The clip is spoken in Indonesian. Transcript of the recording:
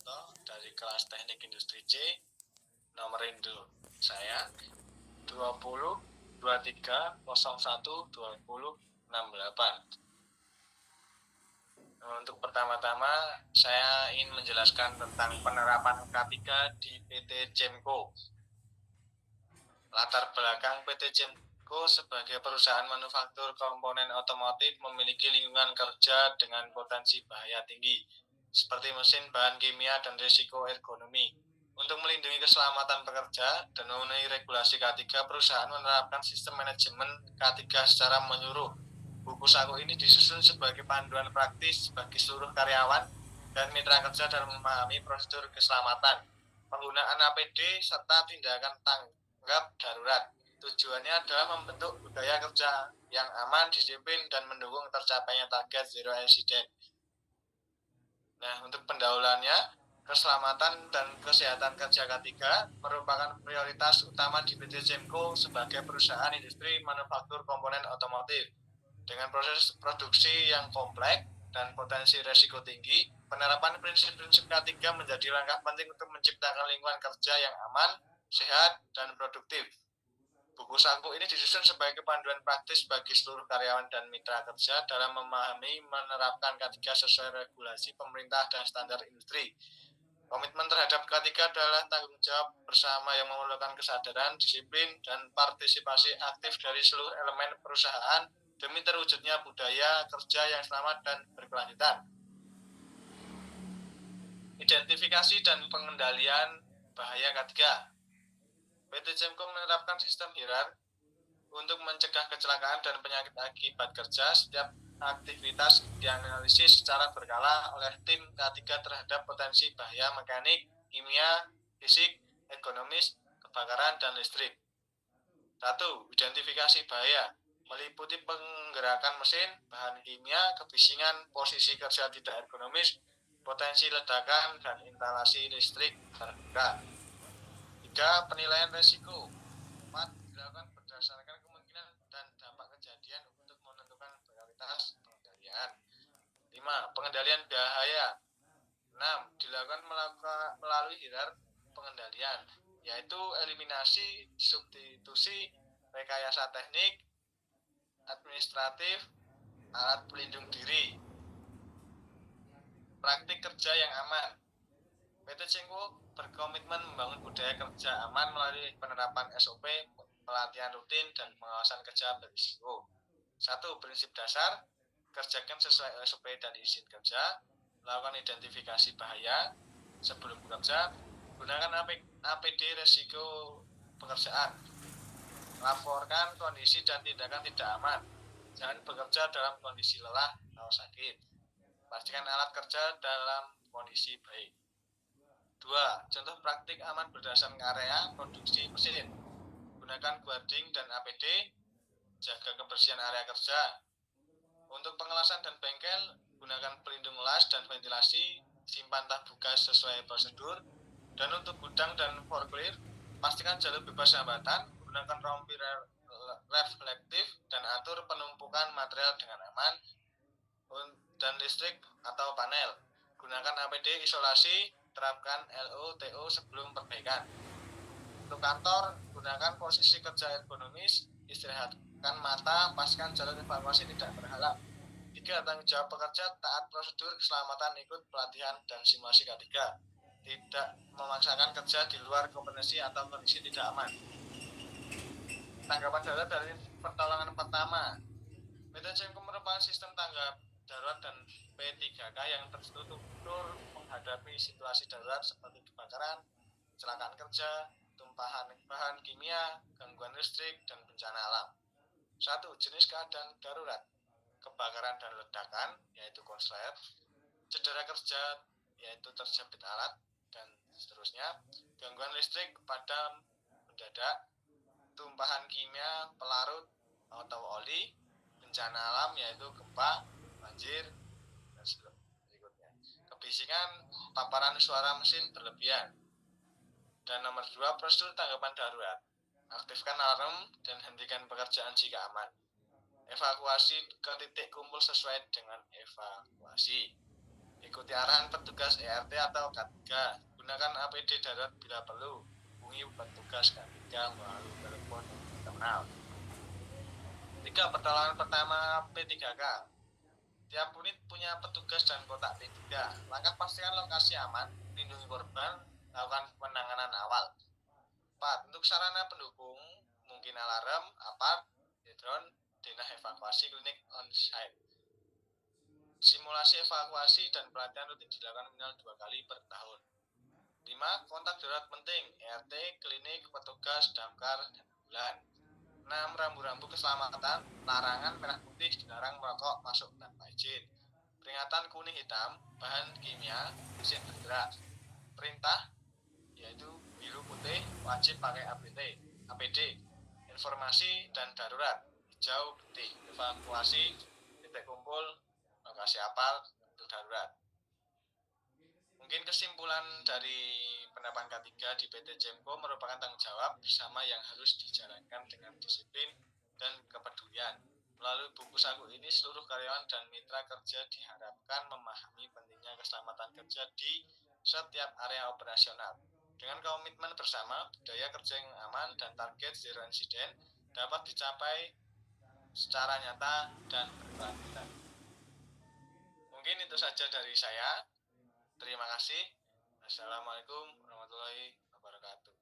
Suparto dari kelas Teknik Industri C, nomor induk saya 20 23 01 20 68. Untuk pertama-tama saya ingin menjelaskan tentang penerapan K3 di PT Cemco. Latar belakang PT Cemco sebagai perusahaan manufaktur komponen otomotif memiliki lingkungan kerja dengan potensi bahaya tinggi, seperti mesin, bahan kimia, dan risiko ergonomi. Untuk melindungi keselamatan pekerja dan memenuhi regulasi K3, perusahaan menerapkan sistem manajemen K3 secara menyeluruh. Buku saku ini disusun sebagai panduan praktis bagi seluruh karyawan dan mitra kerja dalam memahami prosedur keselamatan, penggunaan APD, serta tindakan tanggap darurat. Tujuannya adalah membentuk budaya kerja yang aman, disiplin, dan mendukung tercapainya target zero incident. Nah, untuk pendahuluannya, keselamatan dan kesehatan kerja K3 merupakan prioritas utama di PT Cemco sebagai perusahaan industri manufaktur komponen otomotif. Dengan proses produksi yang kompleks dan potensi resiko tinggi, penerapan prinsip-prinsip K3 menjadi langkah penting untuk menciptakan lingkungan kerja yang aman, sehat, dan produktif. Buku saku ini disusun sebagai panduan praktis bagi seluruh karyawan dan mitra kerja dalam memahami menerapkan K3 sesuai regulasi pemerintah dan standar industri. Komitmen terhadap K3 adalah tanggung jawab bersama yang memerlukan kesadaran, disiplin, dan partisipasi aktif dari seluruh elemen perusahaan demi terwujudnya budaya kerja yang selamat dan berkelanjutan. Identifikasi dan pengendalian bahaya K3. PT Cemco menerapkan sistem hierarki untuk mencegah kecelakaan dan penyakit akibat kerja. Setiap aktivitas dianalisis secara berkala oleh tim K3 terhadap potensi bahaya mekanik, kimia, fisik, ergonomis, kebakaran, dan listrik. 1. Identifikasi bahaya meliputi penggerakan mesin, bahan kimia, kebisingan, posisi kerja tidak ergonomis, potensi ledakan, dan instalasi listrik terbuka. 3. Penilaian resiko. 4. Dilakukan berdasarkan kemungkinan dan dampak kejadian untuk menentukan prioritas pengendalian. 5. Pengendalian bahaya. 6. Dilakukan melalui hierarki pengendalian, yaitu eliminasi, substitusi, rekayasa teknik, administratif, alat pelindung diri. Praktik kerja yang aman. PT Cemco berkomitmen membangun budaya kerja aman melalui penerapan SOP, pelatihan rutin, dan pengawasan kerja berisiko. 1. Prinsip dasar, kerjakan sesuai SOP dan izin kerja, lakukan identifikasi bahaya sebelum bekerja, gunakan APD resiko pekerjaan, laporkan kondisi dan tindakan tidak aman, jangan bekerja dalam kondisi lelah atau sakit, pastikan alat kerja dalam kondisi baik. 2. Contoh praktik aman berdasarkan area produksi mesin. Gunakan guarding dan APD, jaga kebersihan area kerja. Untuk pengelasan dan bengkel, gunakan pelindung las dan ventilasi, simpan tabung gas sesuai prosedur. Dan untuk gudang dan forklift, pastikan jalur bebas hambatan, gunakan rompi reflektif, dan atur penumpukan material dengan aman. Dan listrik atau panel, gunakan APD isolasi, terapkan LOTO sebelum perbaikan. Untuk kantor, gunakan posisi kerja ergonomis, istirahatkan mata, pastikan jalur evakuasi tidak terhalang. 3. Tanggung jawab pekerja, taat prosedur keselamatan, ikut pelatihan dan simulasi K3. Tidak memaksakan kerja di luar kompetensi atau kondisi tidak aman. Tanggapan darurat dari pertolongan pertama. PT Cemco merupakan sistem tanggap darurat dan P3K yang terstruktur menghadapi situasi darurat seperti kebakaran, kecelakaan kerja, tumpahan bahan kimia, gangguan listrik, dan bencana alam. 1. Jenis keadaan darurat. Kebakaran dan ledakan, yaitu konslet, cedera kerja, yaitu terjepit alat, dan seterusnya. Gangguan listrik, padam mendadak, tumpahan kimia, pelarut atau oli, bencana alam, yaitu gempa, banjir, dan berikutnya. Kebisingan, paparan suara mesin berlebihan. Dan nomor 2, prosedur tanggapan darurat. Aktifkan alarm dan hentikan pekerjaan jika aman. Evakuasi ke titik kumpul sesuai dengan evakuasi. Ikuti arahan petugas ERT atau K3. Gunakan APD darurat bila perlu. Hubungi petugas K3 melalui telepon terminal. 3. Pertolongan pertama P3K. Tiap unit punya petugas dan kotak P3. Langkah pastikan lokasi aman, lindungi korban, lakukan penanganan awal. 4. Untuk sarana pendukung, mungkin alarm, apart, drone, denah evakuasi klinik on-site. Simulasi evakuasi dan pelatihan rutin dilakukan minimal 2 kali per tahun. 5. Kontak darurat penting, RT, klinik, petugas, damkar, dan ambulan. 6. Rambu-rambu keselamatan, larangan merah putih, dilarang merokok masuk tanpa izin. Peringatan kuning hitam, bahan kimia, mesin bergerak. Perintah, yaitu biru putih, wajib pakai APD. Informasi dan darurat, hijau putih, evakuasi, titik kumpul, lokasi apal, untuk darurat. Mungkin kesimpulan dari penerapan K3 di PT Cemco merupakan tanggung jawab bersama yang harus dijalankan dengan disiplin dan kepedulian. Melalui buku saku ini, seluruh karyawan dan mitra kerja diharapkan memahami pentingnya keselamatan kerja di setiap area operasional. Dengan komitmen bersama, budaya kerja yang aman dan target zero incident dapat dicapai secara nyata dan berkelanjutan. Mungkin itu saja dari saya. Terima kasih. Assalamualaikum warahmatullahi wabarakatuh.